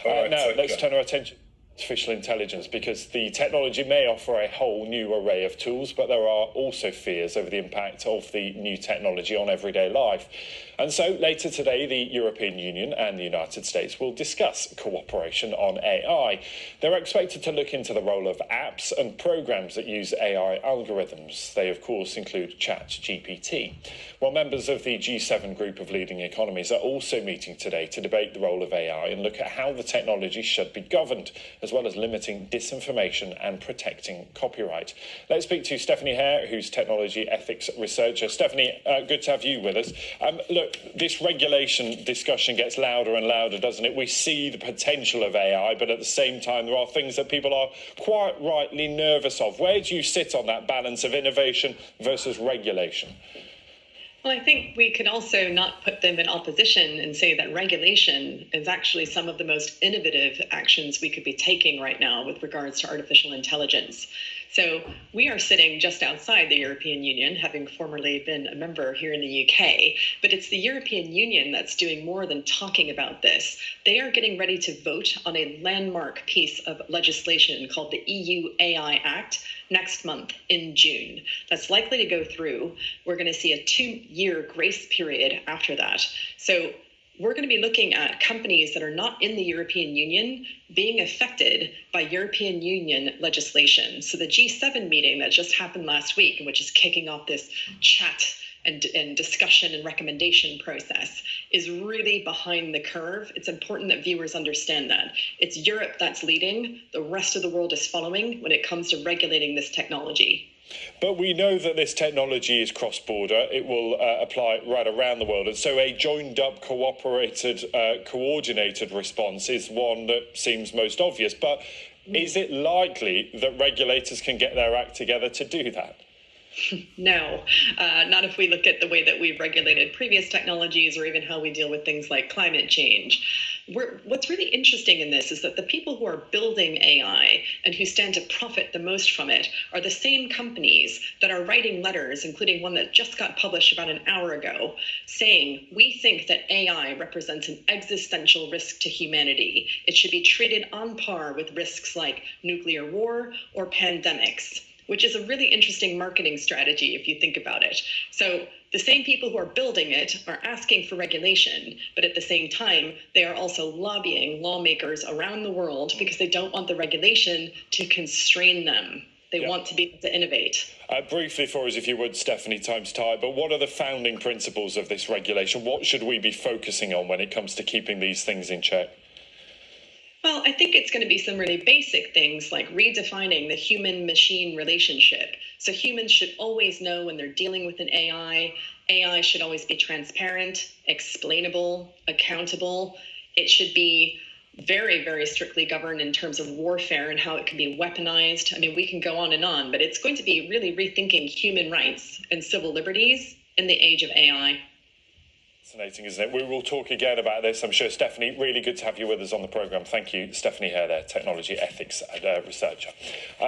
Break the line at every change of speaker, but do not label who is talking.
Now, let's turn our attention to artificial intelligence, because the technology may offer a whole new array of tools, but there are also fears over the impact of the new technology on everyday life. And so later today, the European Union and the United States will discuss cooperation on AI. They're expected to look into the role of apps and programs that use AI algorithms. They, of course, include ChatGPT. Well, members of the G7 group of leading economies are also meeting today to debate the role of AI and look at how the technology should be governed, as well as limiting disinformation and protecting copyright. Let's speak to Stephanie Hare, who's technology ethics researcher. Stephanie, good to have you with us. Look, this regulation discussion gets louder and louder, doesn't it? We see the potential of AI, but at the same time, there are things that people are quite rightly nervous of. Where do you sit on that balance of innovation versus regulation?
Well, I think we could also not put them in opposition and say that regulation is actually some of the most innovative actions we could be taking right now with regards to artificial intelligence. So we are sitting just outside the European Union, having formerly been a member here in the UK, but it's the European Union that's doing more than talking about this. They are getting ready to vote on a landmark piece of legislation called the EU AI Act next month in June. That's likely to go through. We're going to see a 2-year grace period after that. So we're going to be looking at companies that are not in the European Union being affected by European Union legislation. So the G7 meeting that just happened last week, which is kicking off this chat and discussion and recommendation process, is really behind the curve. It's important that viewers understand that. It's Europe that's leading. The rest of the world is following when it comes to regulating this technology.
But we know that this technology is cross-border. It will apply right around the world. And so a joined-up, cooperated, coordinated response is one that seems most obvious. But is it likely that regulators can get their act together to do that?
No, not if we look at the way that we've regulated previous technologies or even how we deal with things like climate change. What's really interesting in this is that the people who are building AI and who stand to profit the most from it are the same companies that are writing letters, including one that just got published about an hour ago, saying, we think that AI represents an existential risk to humanity. It should be treated on par with risks like nuclear war or pandemics, which is a really interesting marketing strategy if you think about it. So the same people who are building it are asking for regulation, but at the same time, they are also lobbying lawmakers around the world because they don't want the regulation to constrain them. They want to be able to innovate.
Briefly for us, if you would, Stephanie, time's tight, but what are the founding principles of this regulation? What should we be focusing on when it comes to keeping these things in check?
Well, I think it's going to be some really basic things like redefining the human-machine relationship. So humans should always know when they're dealing with an AI. AI should always be transparent, explainable, accountable. It should be very, very strictly governed in terms of warfare and how it can be weaponized. I mean, we can go on, but it's going to be really rethinking human rights and civil liberties in the age of AI.
Fascinating, isn't it? We will talk again about this, I'm sure. Stephanie, really good to have you with us on the programme. Thank you, Stephanie Hare, there, technology ethics researcher.